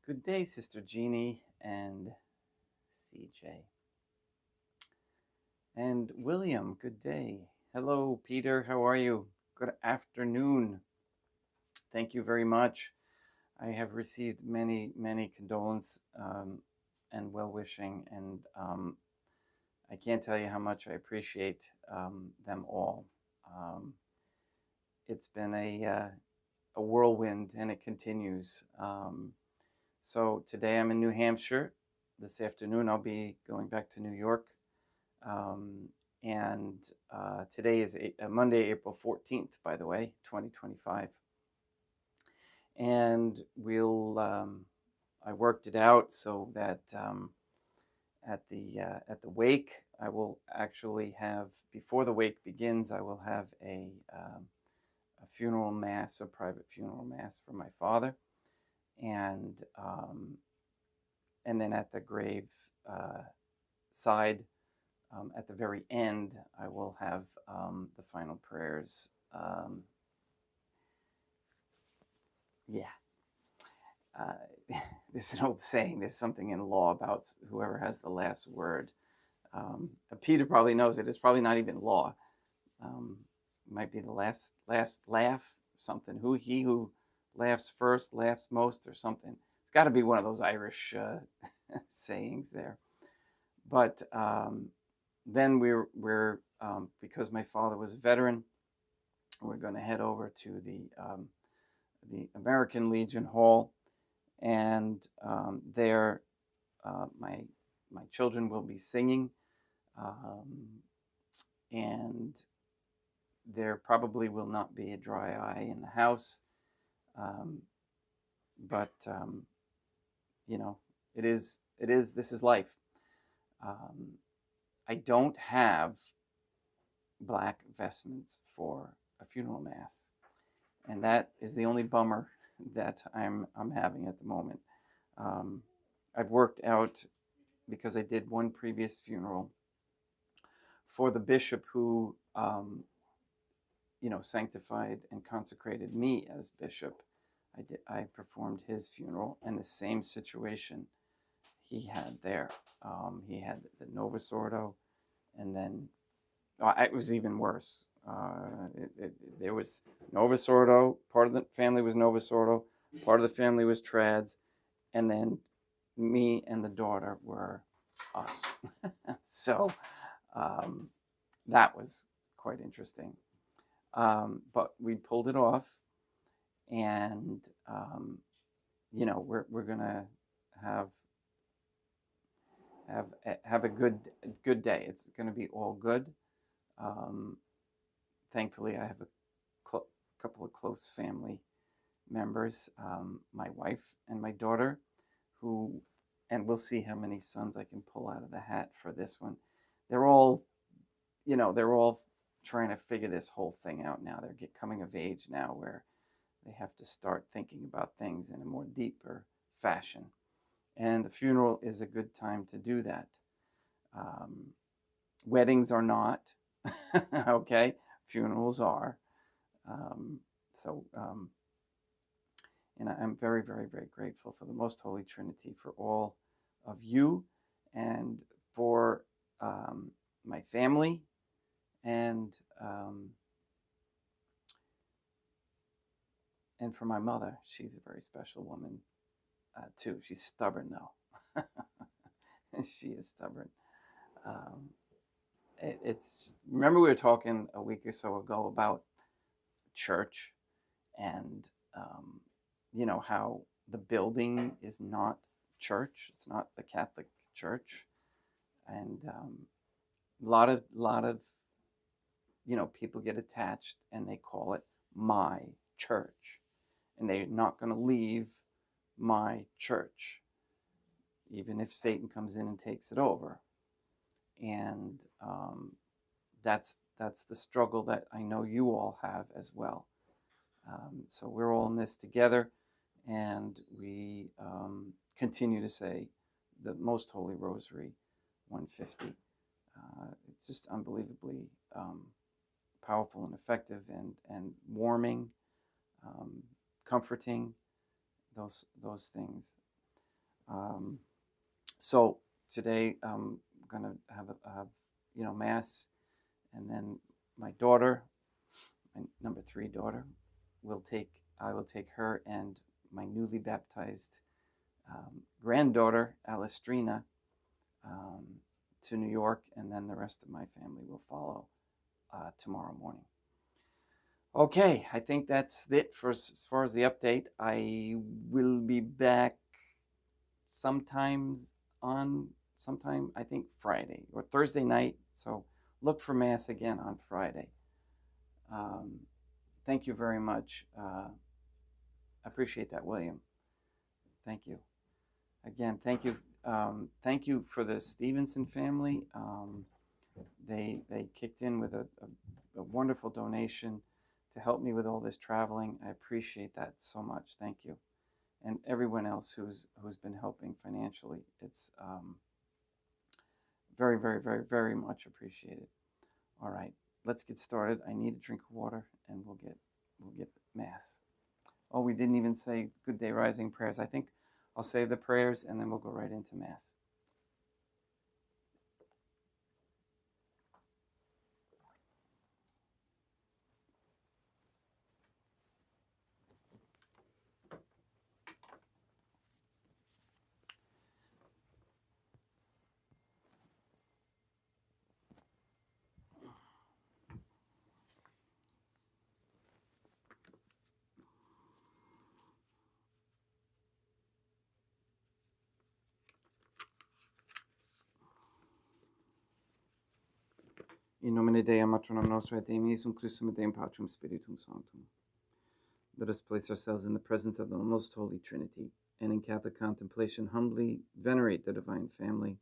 Good day, Sister Jeannie and CJ. And William, good day. Hello, Peter. How are you? Good afternoon. Thank you very much. I have received many condolence and well wishing, and I can't tell you how much I appreciate them all. Um, it's been a whirlwind, and it continues. So today I'm in New Hampshire. This afternoon I'll be going back to New York. Um, and Today is Monday, April 14th, by the way, 2025. And I worked it out so that at the wake, I will actually have, before the wake begins, I will have a funeral mass, a private funeral mass for my father. And then at the grave side, at the very end, I will have the final prayers. Yeah. There's an old saying, there's something in law about whoever has the last word. Peter probably knows it. It's probably not even law. It might be the last laugh, something. He who laughs first laughs most, or something. It's got to be one of those Irish sayings there. But then we're because my father was a veteran, we're going to head over to the American Legion Hall, and there my children will be singing, and there probably will not be a dry eye in the house, but you know, this is life. I don't have black vestments for a funeral mass, and that is the only bummer that I'm having at the moment. I've worked out, because I did one previous funeral for the bishop who sanctified and consecrated me as bishop. I performed his funeral, and the same situation he had there. He had the Novus Ordo, and then it was even worse. There was Novus Ordo, part of the family was Novus Ordo, part of the family was Trads, and then me and the daughter were us. So that was quite interesting. But we pulled it off, and we're gonna have a good day. It's gonna be all good. Thankfully, I have a couple of close family members, my wife and my daughter, and we'll see how many sons I can pull out of the hat for this one. They're all trying to figure this whole thing out now. They're coming of age now, where they have to start thinking about things in a more deeper fashion. And a funeral is a good time to do that. Weddings are not, okay? Funerals are. And I'm very, very, very grateful for the Most Holy Trinity, for all of you, and for my family, and for my mother. She's a very special woman too. She's stubborn, though. She is stubborn. Remember, we were talking a week or so ago about church, and how the building is not church. It's not the Catholic Church, and a lot of people get attached, and they call it my church, and they're not going to leave my church, even if Satan comes in and takes it over. And that's the struggle that I know you all have as well. So we're all in this together, and we continue to say the Most Holy Rosary 150. It's just unbelievably powerful and effective, and warming, comforting, those things. Um, so today I'm going to have mass, and then my daughter, my number 3 daughter, I will take her and my newly baptized granddaughter, Alistrina, um, to New York, and then the rest of my family will follow tomorrow morning. Okay, I think that's it for as far as the update. I will be back sometime, I think Friday or Thursday night. So look for Mass again on Friday. Thank you very much. I appreciate that, William. Thank you. Again, thank you. Thank you for the Stevenson family. They kicked in with a wonderful donation to help me with all this traveling. I appreciate that so much. Thank you. And everyone else who's been helping financially. It's very, very, very, very much appreciated. All right, let's get started. I need a drink of water, and we'll get Mass. Oh, we didn't even say Good Day Rising prayers. I think I'll say the prayers, and then we'll go right into Mass. In nomine Dei, matronum nostra, et Deum Iesum Christum, et Deum Patrum Spiritum Sanctum. Let us place ourselves in the presence of the Most Holy Trinity, and in Catholic contemplation humbly venerate the Divine Family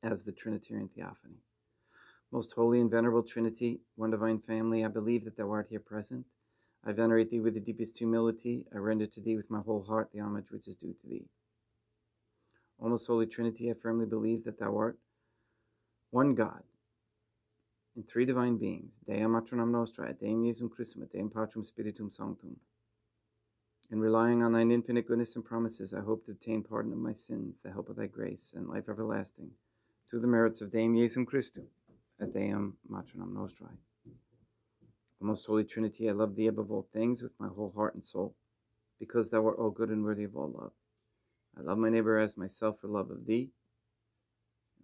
as the Trinitarian Theophany. Most Holy and Venerable Trinity, one Divine Family, I believe that Thou art here present. I venerate Thee with the deepest humility. I render to Thee with my whole heart the homage which is due to Thee. O Most Holy Trinity, I firmly believe that Thou art one God, in 3 divine beings, Dea matronam nostra, et Deum Iesum Christum, et Deum Patrum Spiritum Sanctum. And relying on Thine infinite goodness and promises, I hope to obtain pardon of my sins, the help of Thy grace, and life everlasting, through the merits of Deum Iesum Christum, et Deum matronam nostra. O Most Holy Trinity, I love Thee above all things with my whole heart and soul, because Thou art all good and worthy of all love. I love my neighbor as myself for love of Thee,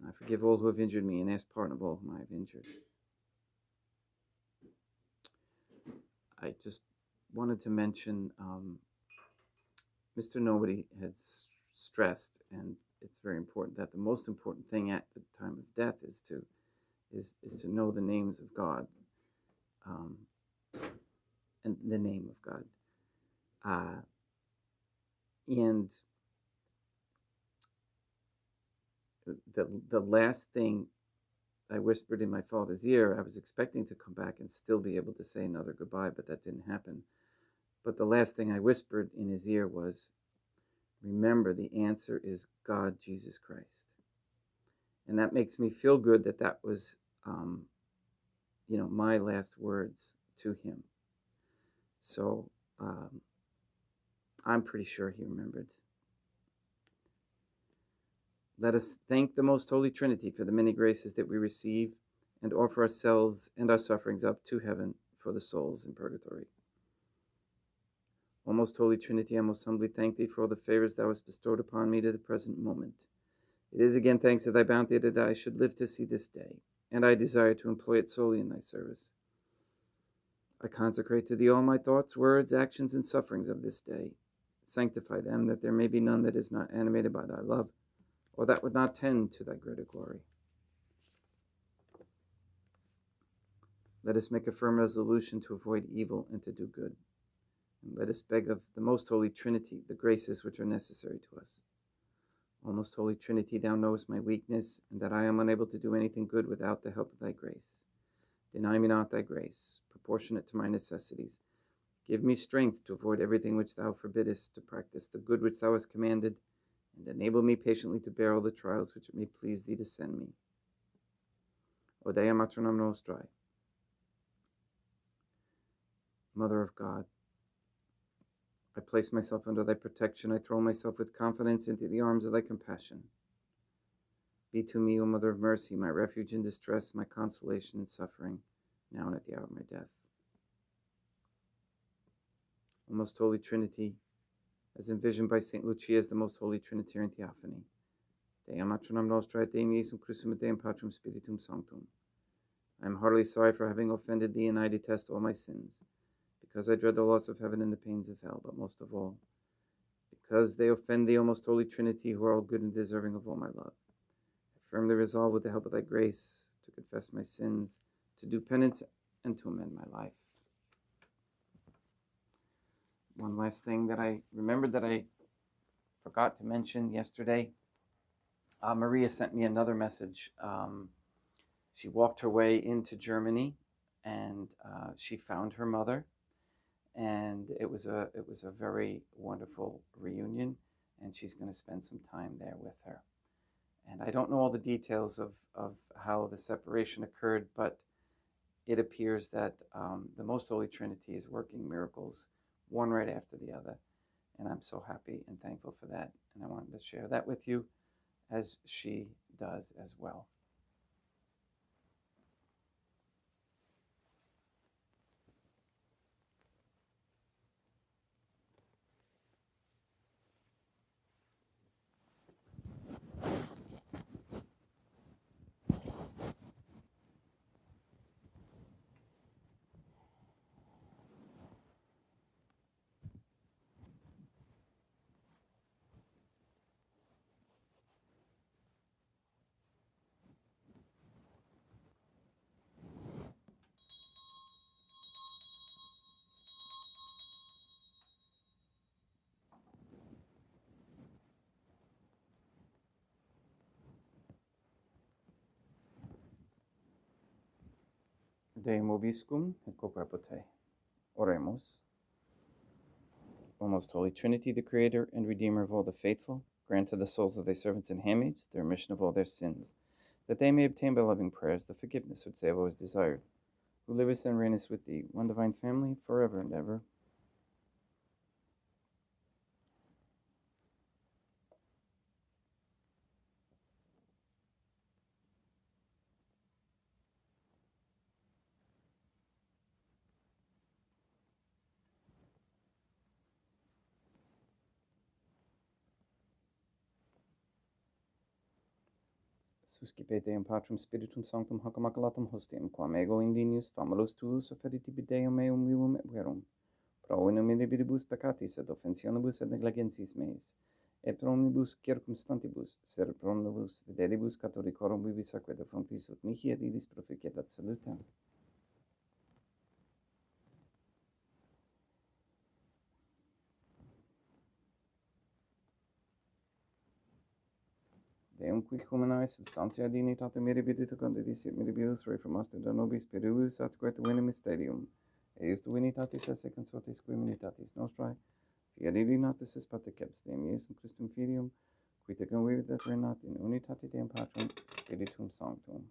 and I forgive all who have injured me and ask pardon of all whom I have injured. I just wanted to mention, Mr. Nobody has stressed, and it's very important, that the most important thing at the time of death is to know the names of God, and the name of God. And the last thing I whispered in my father's ear, I was expecting to come back and still be able to say another goodbye, but that didn't happen. But the last thing I whispered in his ear was, remember, the answer is God, Jesus Christ. And that makes me feel good that that was, my last words to him. So I'm pretty sure he remembered. Let us thank the Most Holy Trinity for the many graces that we receive, and offer ourselves and our sufferings up to heaven for the souls in purgatory. O Most Holy Trinity, I most humbly thank Thee for all the favors Thou hast bestowed upon me to the present moment. It is again thanks to Thy bounty that I should live to see this day, and I desire to employ it solely in Thy service. I consecrate to Thee all my thoughts, words, actions, and sufferings of this day. Sanctify them, that there may be none that is not animated by Thy love, or that would not tend to Thy greater glory. Let us make a firm resolution to avoid evil and to do good. And let us beg of the Most Holy Trinity the graces which are necessary to us. O Most Holy Trinity, Thou knowest my weakness, and that I am unable to do anything good without the help of Thy grace. Deny me not Thy grace, proportionate to my necessities. Give me strength to avoid everything which Thou forbiddest, to practice the good which Thou hast commanded, and enable me patiently to bear all the trials which it may please Thee to send me. O Dea matronam nostrae, Mother of God, I place myself under thy protection. I throw myself with confidence into the arms of thy compassion. Be to me, O Mother of Mercy, my refuge in distress, my consolation in suffering, now and at the hour of my death. O most Holy Trinity, as envisioned by St. Lucia as the most holy Trinitarian Theophany, Deum matronam nostra et Deum Iesum Christum et Deum Patrum Spiritum Sanctum. I am heartily sorry for having offended thee, and I detest all my sins, because I dread the loss of heaven and the pains of hell, but most of all, because they offend thee, O most Holy Trinity, who are all good and deserving of all my love. I firmly resolve, with the help of thy grace, to confess my sins, to do penance, and to amend my life. One last thing that I remembered that I forgot to mention yesterday. Maria sent me another message. She walked her way into Germany, and she found her mother, and it was a very wonderful reunion, and she's going to spend some time there with her. And I don't know all the details of how the separation occurred, but it appears that the Most Holy Trinity is working miracles, one right after the other. And I'm so happy and thankful for that. And I wanted to share that with you, as she does as well. Deum vobiscum et corpore te. Oremus. O most Holy Trinity, the Creator and Redeemer of all the faithful, grant to the souls of thy servants and handmaids the remission of all their sins, that they may obtain by loving prayers the forgiveness which they have always desired, who livest and reignest with thee, one divine family, forever and ever. Suscipe Deum Patrum Spiritum Sanctum hoc immaculatum hostium, quam ego indinius famulus tuus offeritibi Deum meum vivum et verum, pro innumerabilibus peccatis et offensionibus et negligensis meis, et pro omnibus circumstantibus, ser pro omnibus fidelibus catholicorum vivis aquae de frontis ut mihi et idis proficiat salutem. Deum qui humanae substantia dignitate mirabilita condidis et mirabilis reformaster da nobis peribus atque veni mysterium, eius divinitatis esse consortis qui immunitatis nostrae, fieri natus es patriceps Deum Iesum Christum Filium, qui te convivit et renat in unitate Deum Patrum Spiritum Sanctum.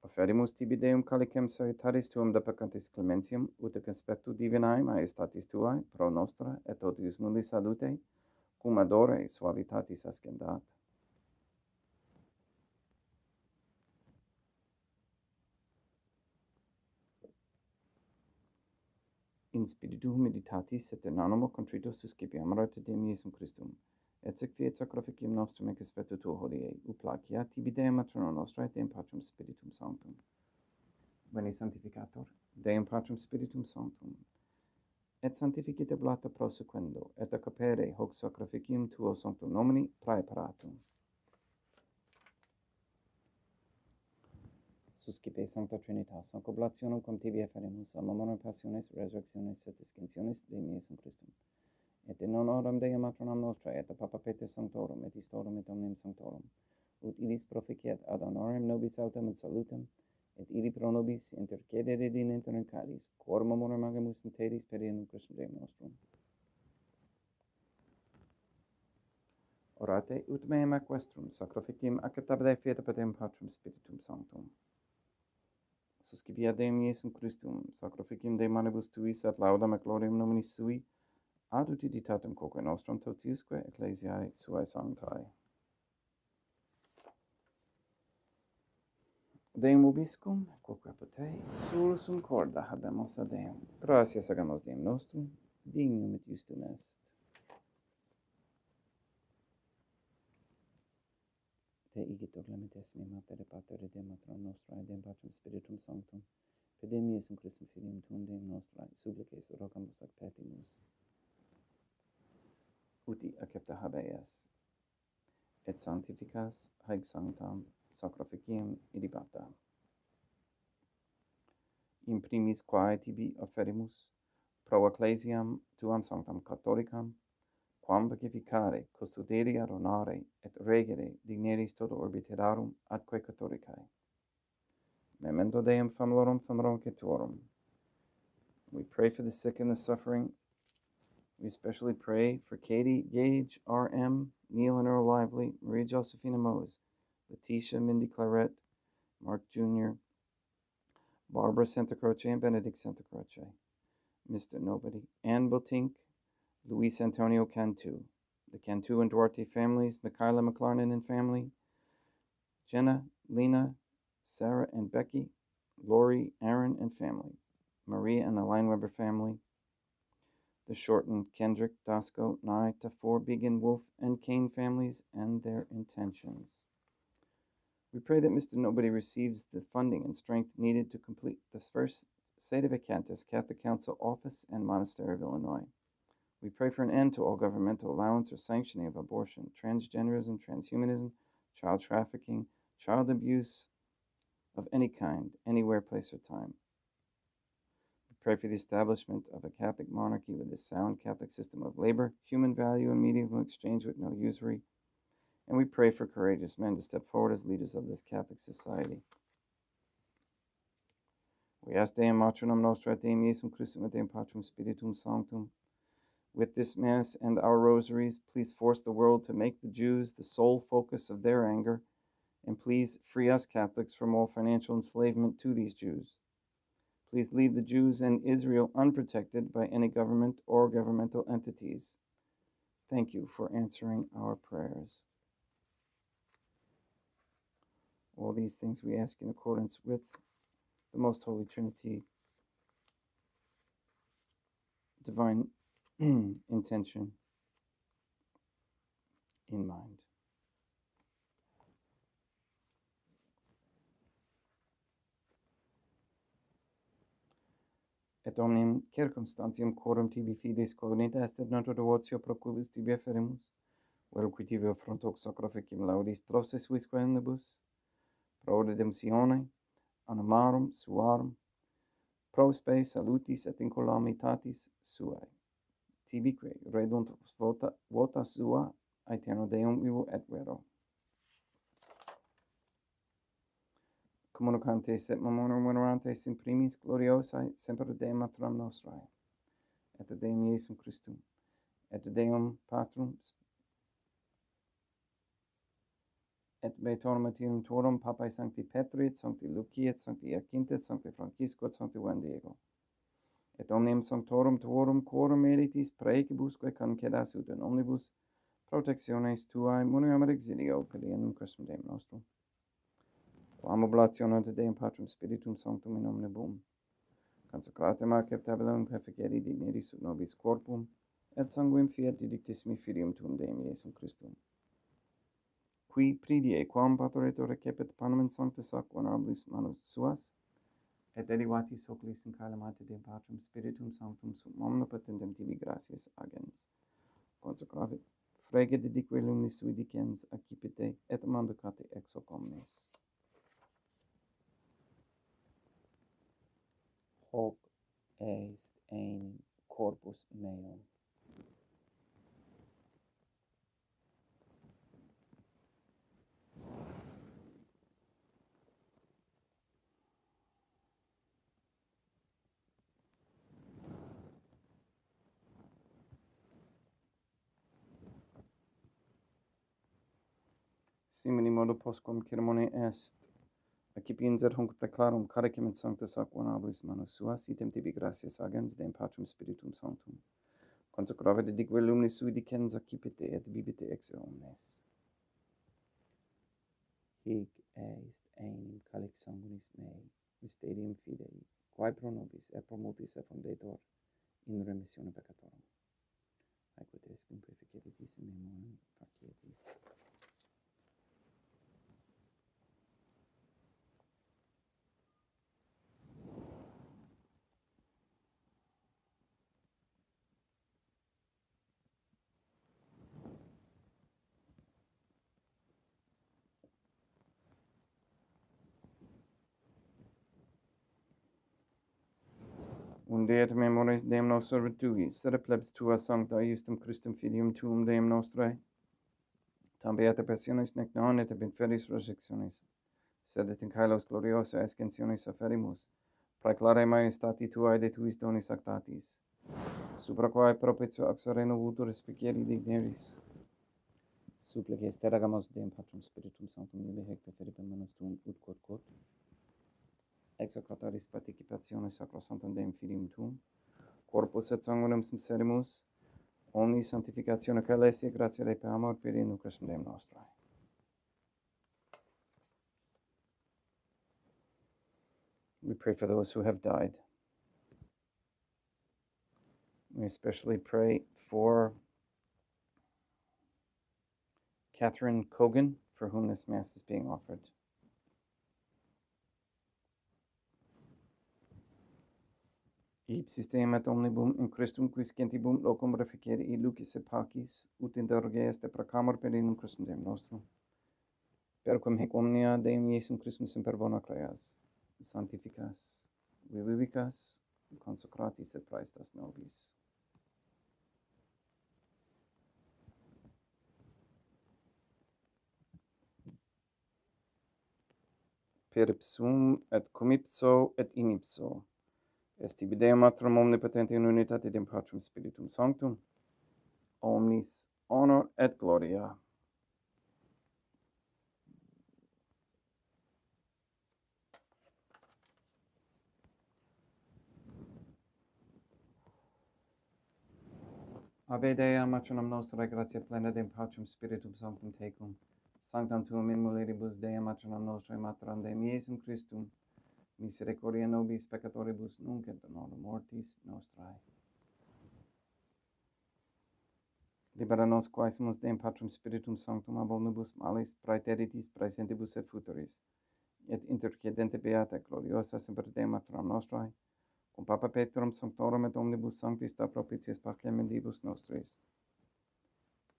Offerimus tibi Deum calicem salutaris tuum da peccatis clementiam, ut conspectu divinae maestatis tuae pro nostra et totius mundi salute, cum adore suavitatis ascendat. In spiritu humilitatis et in animo contrito suscipiam te Deum Iesum Christum, et fiat sacrificium nostrum in conspectu tuo hodie, ut placia tibi Deum matronum nostrae Deum Patrum Spiritum Sanctum. Veni sanctificator Deum Patrum Spiritum Sanctum, et sanctificite blata prosequendo, et accapere hoc sacrificium tuo sanctum nomini praeparatum. Suscipe Sancta Trinitas, sanct oblationem cum tibi efferemus, a momento passiones, resurrectiones et ascensiones Deum Iesum Christum. Et in honoram Deum matronam nostrae, et a Papa Peter Sanctorum, et istorum et omnium Sanctorum, ut idis proficiat ad honorem nobis autem et salutem, et idi pro nobis intercedere in internecadis, quorum amorem agemus in tedis per Deum Christum Deum nostrum. Orate ut meam ac vestrum sacrificium acceptabile fiat per Deum Patrum Spiritum Sanctum. suscipia Deum Iesum Christum, sacrificium de manibus tuis ad laudam et gloriam nominis sui, ad utilitatem quoque nostrum totiusque ecclesiae suae sanctae. Deum vobiscum, quoque apotei, sursum corda habemus ad Deum. Gratias hagamos Deum nostrum, dignum et justum est. Te igito clementesimi mater et pater et Deum matron nostra et Deum Patrum Spiritum Sanctum, per Deum Iesum Christum filium tuum Deum nostrae, supplices rogamus ac petimus. Uti accepta habeas, et sanctificas haec sanctam sacrificium idibata. In primis quae tibi offerimus, pro ecclesiam tuam sanctam catholicam, quam pacificare, custodere ad honore, et regere digneris toto orbi terrarum atque catholicae. Memento Deum famulorum famulorum. We pray for the sick and the suffering. We especially pray for Katie Gage, R.M., Neil and Earl Lively, Maria Josephina Mose, Letitia Mindy Claret, Mark Jr., Barbara Santa Croce and Benedict Santa Croce, Mr. Nobody, Anne Botink, Luis Antonio Cantu, the Cantu and Duarte families, Michaela McLarnon and family, Jenna, Lena, Sarah and Becky, Lori, Aaron and family, Maria and the Lineweber family, the Shorten, Kendrick, Dasco, Nye, Tafor, Begin, Wolf, and Kane families and their intentions. We pray that Mr. Nobody receives the funding and strength needed to complete the first Sedevacantis Catholic Council office and Monastery of Illinois. We pray for an end to all governmental allowance or sanctioning of abortion, transgenderism, transhumanism, child trafficking, child abuse of any kind, anywhere, place, or time. We pray for the establishment of a Catholic monarchy with a sound Catholic system of labor, human value, and medium exchange with no usury. And we pray for courageous men to step forward as leaders of this Catholic society. We ask Deum Matronum Nostra et Deum Iesum Christum et Deum Patrum Spiritum Sanctum. With this Mass and our rosaries, please force the world to make the Jews the sole focus of their anger, and please free us Catholics from all financial enslavement to these Jews. Please leave the Jews and Israel unprotected by any government or governmental entities. Thank you for answering our prayers. All these things we ask in accordance with the Most Holy Trinity, divine intention in mind. Et omnium circumstantium quorum tibi fides cognita est et noto devotio pro quibus tibi afferimus, vel qui tibi affrontox sacrificium laudis trosses visque omnibus, pro redemptione animarum suarum, pro spe salutis et incolamitatis suae. Tibique redunt vota sua, aeterno Deum vivo et vero. Communicantes et mamorum venerantes in primis gloriosae semper Deum matram nostrae, et Deum Iesum Christum, et Deum Patrum et Beatorum Etium Tuorum, Papae Sancti Petri, et Sancti Luci, et Sancti Jacinta, et Sancti Francisco, et Sancti Juan Diego. Et omnium sanctorum Tuorum, quorum meritis praecibusque concedas ut in omnibus protectiones Tuae, muniam ad exilio, per Deum Christum Deum nostrum. Quam oblatione te Deum Patrum Spiritum Sanctum in omnibus. Consecratem acceptabilem perfeceri digneris ut nobis corpum, et sanguinem fiat didictissimi filium tuum Deum Iesum Christum. Qui pridie quam patoretur recepit panem in sanctus aqua honorabilis manus suas, et elevatis oculis in calamate Deum Patrum Spiritum Sanctum sum omnipotentem tibi gratias agens. Consecravit frege dedique luminis sui dicens accipite et manducate ex hoc omnes. Hoc est enim corpus meum. Simili modo postquam ceremone est, Accipiens et hunc preclarum caricem et sanctus aquanabis manus suas, item tibi gratias agens, Deum Patrum Spiritum Sanctum. Consecravit dique luminis sui dicens accipite et vivite ex omnes. Hic est enim calix sanguinis mei, mysterium fidei, quae pro nobis et pro multis effundetur in remissione peccatorum. Aequo te spim preficipitis in memoriam facietis. Unde et memoris Deum nostro virtuis, sed plebs tua sancta iustum Christum filium tuum Deum nostrae, tam beata passionis nec non et ab inferis resurrectionis, sed et in caelos gloriosa ascensionis afferimus, praeclare maiestati tuae de tuis donis actatis, supra quae propitio axoreno vultur respigieri digneris. Supplices teragamus Deum Patrum Spiritum Sanctum nili hec preferibam manus tuum ut quod exequataris participationis sacrosanctam Deum Filium tuum, corpus et sanguinem sincerimus, omni sanctificatione caelestia gratia Dei per amor per in Christum Deum nostrae. We pray for those who have died. We especially pray for Catherine Cogan, for whom this Mass is being offered. Ipsis Deum et omnibum in Christum quis gentibum locum reficere lucis et pacis, ut interrogeas de proclamor per in Christum Deum nostrum. Perquam hic omnia Deum Iesum Christum semper bona creas, sanctificas, vivicas, consecratis et praestas nobis. Per ipsum et cum ipso et in ipso, est tibi Deum Matrum omnipotente in unitate Deum Patrum Spiritum Sanctum, omnis honor et gloria. Ave Dea, Matronum Nostrae, gratia plena Deum Patrum Spiritum Sanctum tecum, sanctam tuum in mulieribus Dea Matronum Nostrae, Materam Deum Iesum Christum, misericordia nobis peccatoribus nunc et in hora mortis nostrae. Libera nos quaesimus Deum Patrum Spiritum Sanctum ab omnibus malis, praeteritis, praesentibus et futuris, et intercedente beata gloriosa semper Deum Matronum Nostrae, cum Papa Petrum Sanctorum et omnibus sanctis da propitiis pacem mendibus nostris.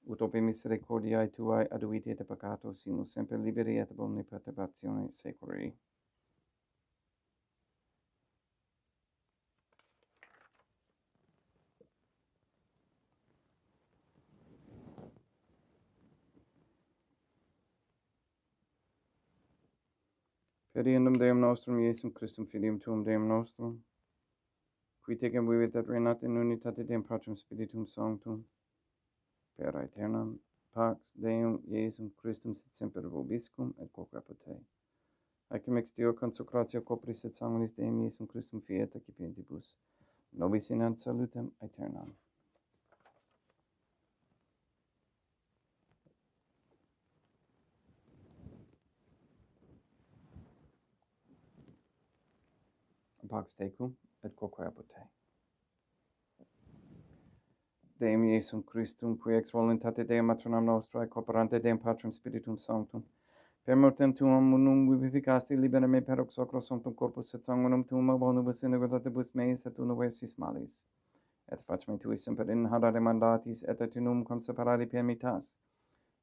Ut ope misericordiae tuae aduiti et peccato simus semper liberi et ab omni perturbatione seculi. Per iendum Deum nostrum Iesum Christum Filium tuum Deum nostrum, qui tecum vivit et reinat in unitate Deum Patrum Spiritum Sanctum, per aeternam pax Deum Iesum Christum sit semper vobiscum et quoque apud te. Haecum extio consecratio copris et sanguinis Deum Iesum Christum fiat accipientibus, nobis in ad salutem aeternam. Pax tecum et quoque apud te. Deum Iesum Christum, qui ex voluntate Deum Matronam Nostrae, cooperante Deum Patrum Spiritum Sanctum, per mortem tuum unum vivificasti libera me per sacro sanctum corpus et sanguinum tuum ab omnibus iniquitatibus meis et universis malis. Et fac me tui semper in hadare mandatis et et unum conseparari permittas,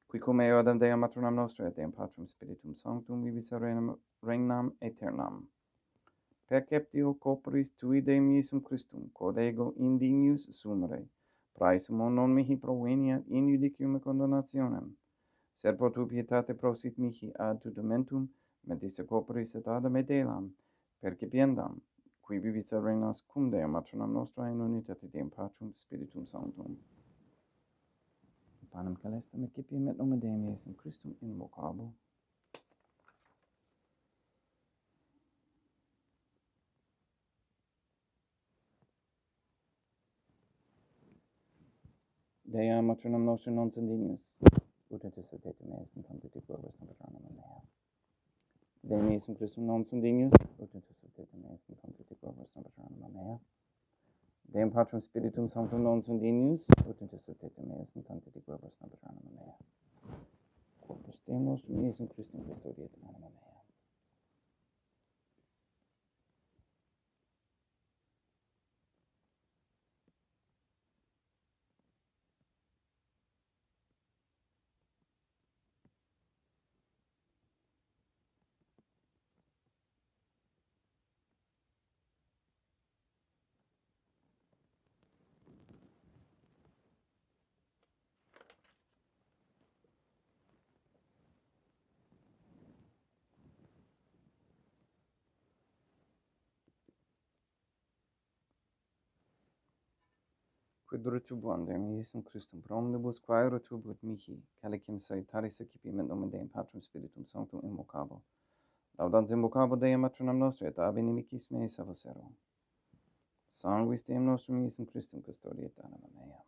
qui cum eo ad Deum Matronam Nostrae et Deum Patrum Spiritum Sanctum vivis regnam aeternam. Perceptio corporis tui Deum Iesum Christum, quod ego indignius sumere, praesum non mihi proveniat in judicium et condemnationem, sed pro tu pietate prosit mihi ad tudumentum, mentis corporis et ad medelam, percipiendam, qui vivis et regnas cum Deum Matronam Nostrae in unitate Deum Patrum Spiritum Sanctum. Panem calestem excipiem et nomen Deum Iesum Christum invocabo. Dea matronam nostrum non sanguineus, ut intercedete meis in tanto glorias nobis mea. Dei meisum Christum non sanguineus, ut intercedete meis in tanto glorias nobis mea. Deum Patrum Spiritum Sanctum non sanguineus, ut intercedete meis in tanto glorias nobis mea. Corpus Deum nostrum Iesum Christum custodiet anima mea. Quid retubuam Deum Iesum Christum pro omnibus quae retubut mihi, calicem salutaris accipiment nomen Deum Patrum Spiritum Sanctum invocabo. Laudans invocabo Deum matronam nostrum et ab inimicis mei salvosero. Sanguis Deum nostrum Iesum Christum custodiet anima mea.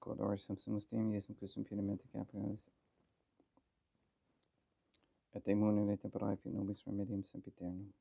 Quod ora simpsimus Deum Iesum Christum puramente capios, et demonum et temperae fit nobis remedium sempiternum.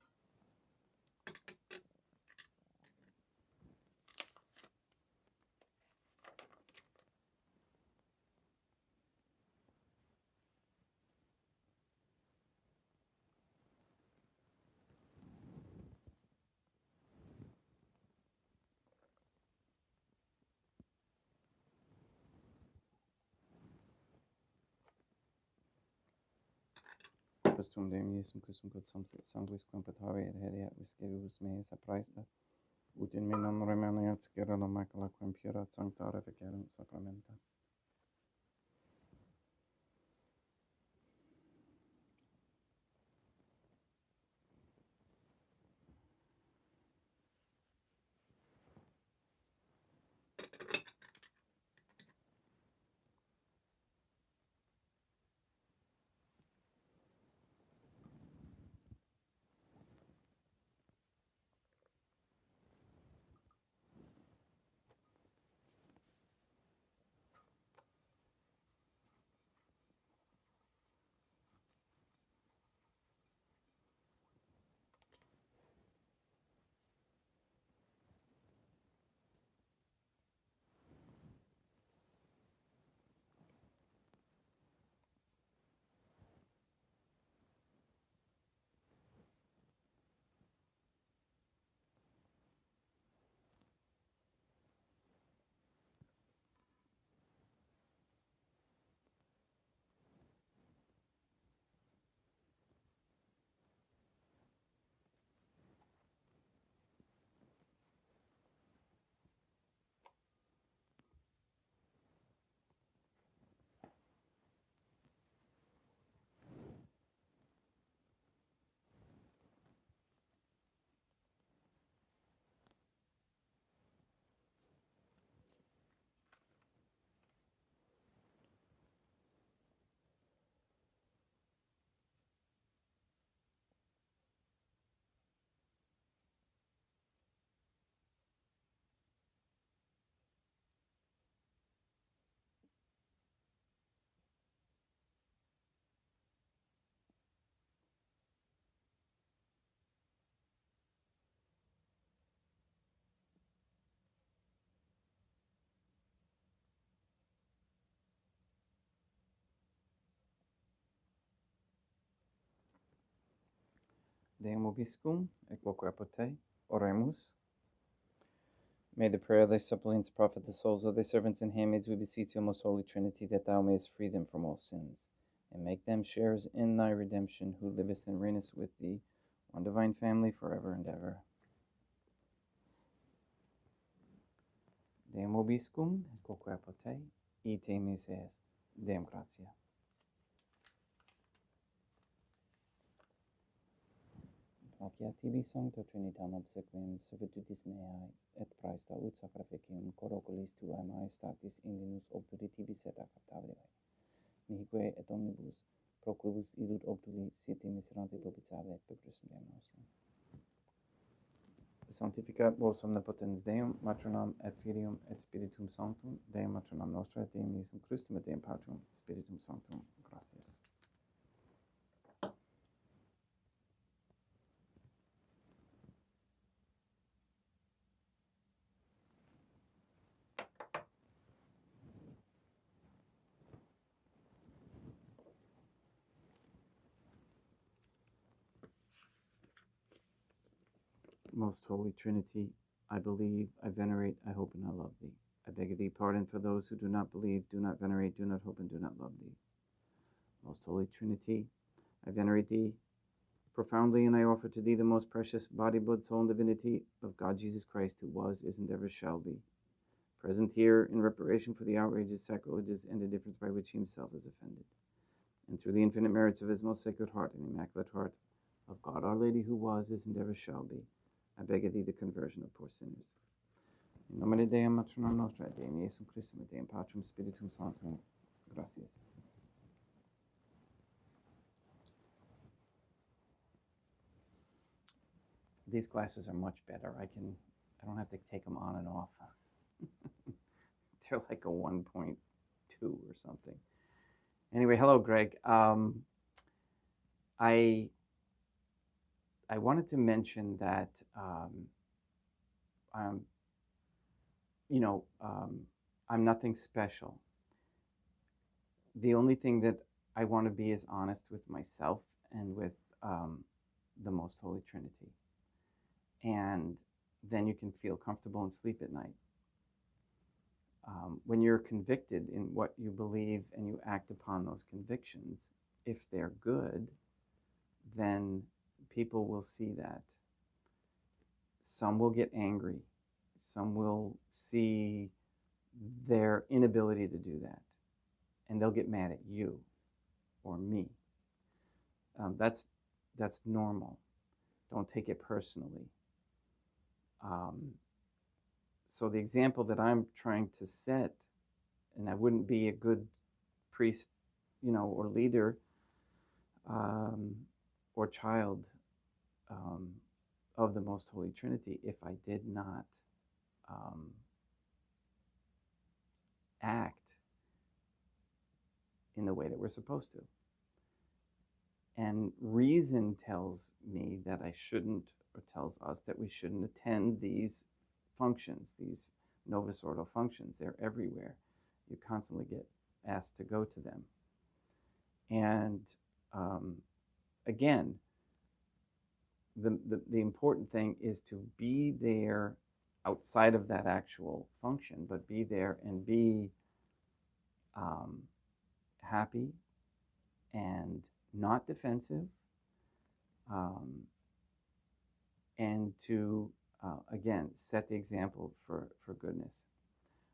Christum Deum Iesum Christum quod sanguis quam petari et hediat visceribus meis apraesta, ut in me non remaniat scera la macula quam puerat sancta reficerunt sacramenta. Deum vobiscum, et quoque apud te, oremus. May the prayer of thy suppliants profit the souls of thy servants and handmaids, we beseech you, most holy Trinity, that thou mayest free them from all sins, and make them sharers in thy redemption, who livest and reignest with thee, one divine family, forever and ever. Deum vobiscum, et quoque apotei, ite mise est. Deum gratia. Placia tibi sancta Trinitam obsequim servitutis meae, et praesta ut sacrificium coroculis tuae maestatis indinus obturi tibi seta captabile. Mihique et omnibus, pro quibus illud obturi siete miserante propitiae per Christum Deum nostrum. Sanctificat vos omnipotens Deum, Matronam et Filium et Spiritum Sanctum, Deum Matronam Nostra et Deum Iesum Christum et Deum Patrum Spiritum Sanctum. Gratias. Most Holy Trinity, I believe, I venerate, I hope, and I love thee. I beg of thee pardon for those who do not believe, do not venerate, do not hope, and do not love thee. Most Holy Trinity, I venerate thee profoundly, and I offer to thee the most precious body, blood, soul, and divinity of God Jesus Christ, who was, is, and ever shall be, present here in reparation for the outrages, sacrileges, and indifference by which he himself is offended, and through the infinite merits of his most sacred heart and immaculate heart of God, Our Lady, who was, is, and ever shall be, I beg of thee the conversion of poor sinners. In nomine Deum, Matronam Nostra, et Deum Iesum Christum, et Deum Patrum Spiritum Sanctum. Gratias. These glasses are much better. I don't have to take them on and off. They're like a 1.2 or something. Anyway, hello, Greg. I wanted to mention that I'm nothing special. The only thing that I want to be is honest with myself and with the Most Holy Trinity. And then you can feel comfortable and sleep at night. When you're convicted in what you believe and you act upon those convictions, if they're good, then people will see that. Some will get angry. Some will see their inability to do that, and they'll get mad at you or me. That's normal. Don't take it personally. So the example that I'm trying to set, and I wouldn't be a good priest, or leader, or child of the Most Holy Trinity if I did not act in the way that we're supposed to. And reason tells me that I shouldn't, or tells us that we shouldn't attend these functions, these Novus Ordo functions. They're everywhere. You constantly get asked to go to them. And again, the important thing is to be there outside of that actual function, but be there and be happy and not defensive, and to again set the example for goodness.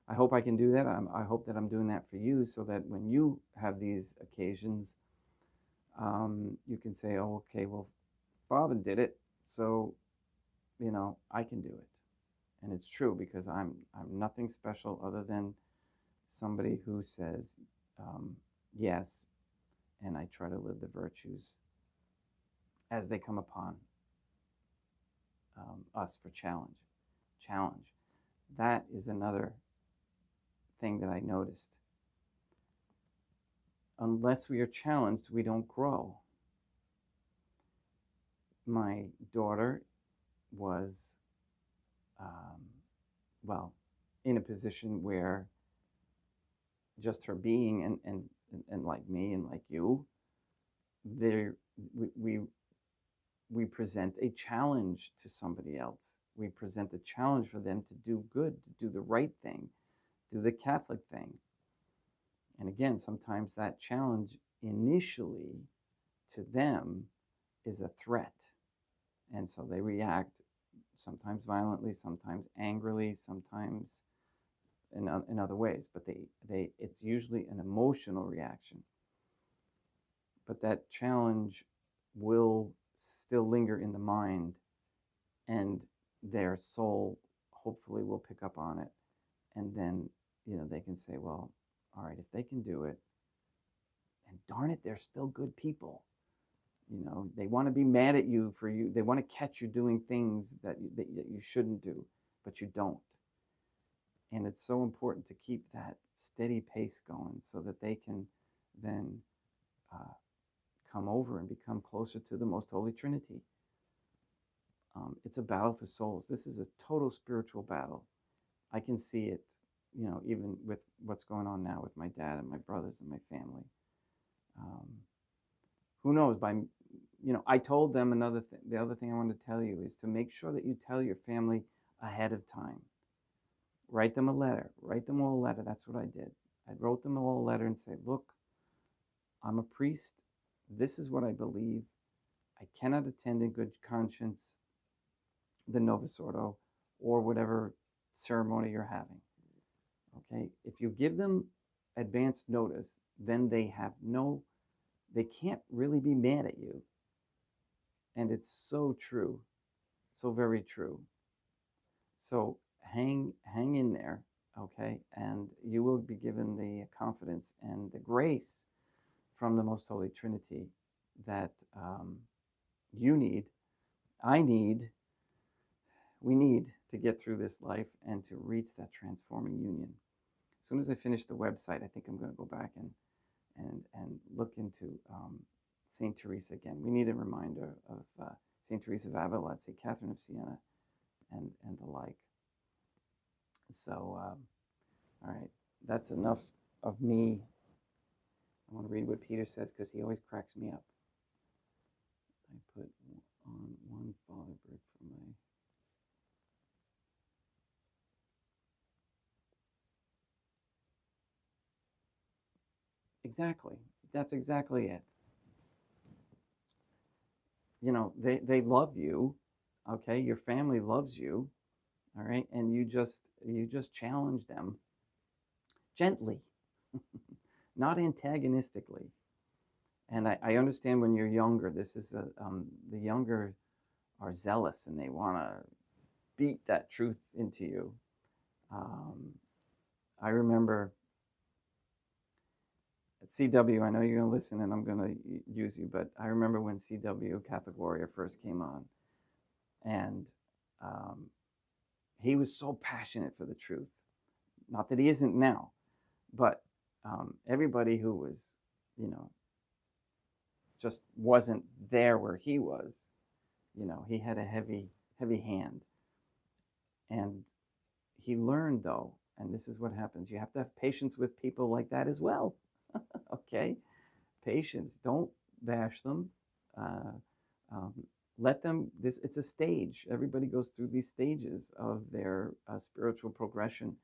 I hope I can do that. I hope that I'm doing that for you, so that when you have these occasions, you can say, "Oh, okay, well, Father did it, so I can do it." And it's true, because I'm nothing special other than somebody who says yes, and I try to live the virtues as they come upon us for challenge. That is another thing that I noticed. Unless we are challenged, we don't grow. My daughter was, in a position where just her being and like me and like you, we present a challenge to somebody else we present a challenge for them to do good, to do the right thing, do the Catholic thing. And again, sometimes that challenge initially to them is a threat. And so they react sometimes violently, sometimes angrily, sometimes in other ways. But it's usually an emotional reaction. But that challenge will still linger in the mind, and their soul hopefully will pick up on it. And then, they can say, well, all right, if they can do it, and darn it, they're still good people. They want to be mad at you for you. They want to catch you doing things that you shouldn't do, but you don't. And it's so important to keep that steady pace going so that they can then come over and become closer to the Most Holy Trinity. It's a battle for souls. This is a total spiritual battle. I can see it, even with what's going on now with my dad and my brothers and my family. Who knows? I told them the other thing I wanted to tell you is to make sure that you tell your family ahead of time. Write them a letter. Write them all a letter. That's what I did. I wrote them all a letter and said, look, I'm a priest. This is what I believe. I cannot attend in good conscience the Novus Ordo or whatever ceremony you're having. Okay? If you give them advance notice, then they can't really be mad at you. And it's so true, so very true. So hang in there, okay? And you will be given the confidence and the grace from the Most Holy Trinity that you need, I need, we need to get through this life and to reach that transforming union. As soon as I finish the website, I think I'm going to go back and look into St. Teresa again. We need a reminder of St. Teresa of Avila, St. Catherine of Siena, and the like. So, all right, that's enough of me. I want to read what Peter says because he always cracks me up. I put on one father brick for my... Exactly. That's exactly it. They love you, okay? Your family loves you, all right? And you just challenge them gently, not antagonistically. And I understand when you're younger, this is the younger are zealous and they want to beat that truth into you. I remember at CW, I know you're going to listen and I'm going to use you, but I remember when CW, Catholic Warrior, first came on, and he was so passionate for the truth. Not that he isn't now, but everybody who was, just wasn't there where he was, he had a heavy hand. And he learned, though, and this is what happens, you have to have patience with people like that as well. Okay? Patience. Don't bash them. Let them, it's a stage. Everybody goes through these stages of their spiritual progression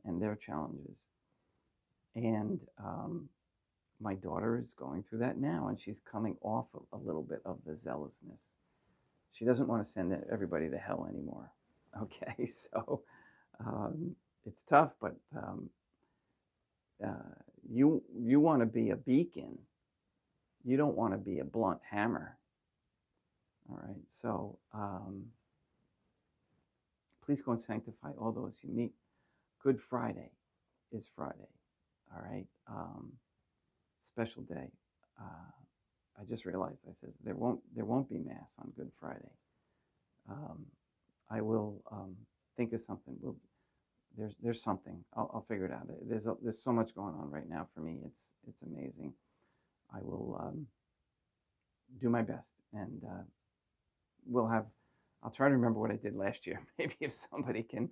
and their challenges. And my daughter is going through that now, and she's coming off a little bit of the zealousness. She doesn't want to send everybody to hell anymore. Okay, so it's tough, but you want to be a beacon. You don't want to be a blunt hammer. All right, so please go and sanctify all those you meet. Good Friday is Friday. All right, special day. I just realized I says there won't be Mass on Good Friday. I will think of something. There's something. I'll figure it out. There's so much going on right now for me. It's amazing. I will do my best, and I'll try to remember what I did last year. Maybe if somebody can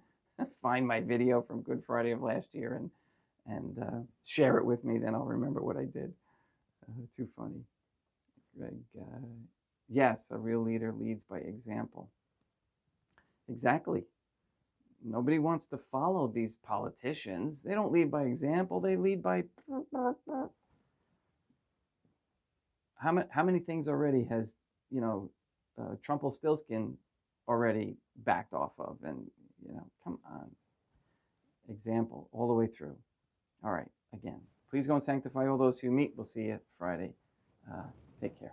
find my video from Good Friday of last year and share it with me, then I'll remember what I did. Too funny. Greg, yes, a real leader leads by example. Exactly. Nobody wants to follow these politicians. They don't lead by example. They lead by how many things already has, you know, Trumpelstiltskin already backed off of, and come on, example all the way through. All right, again, please go and sanctify all those who meet. We'll see you Friday. Take care.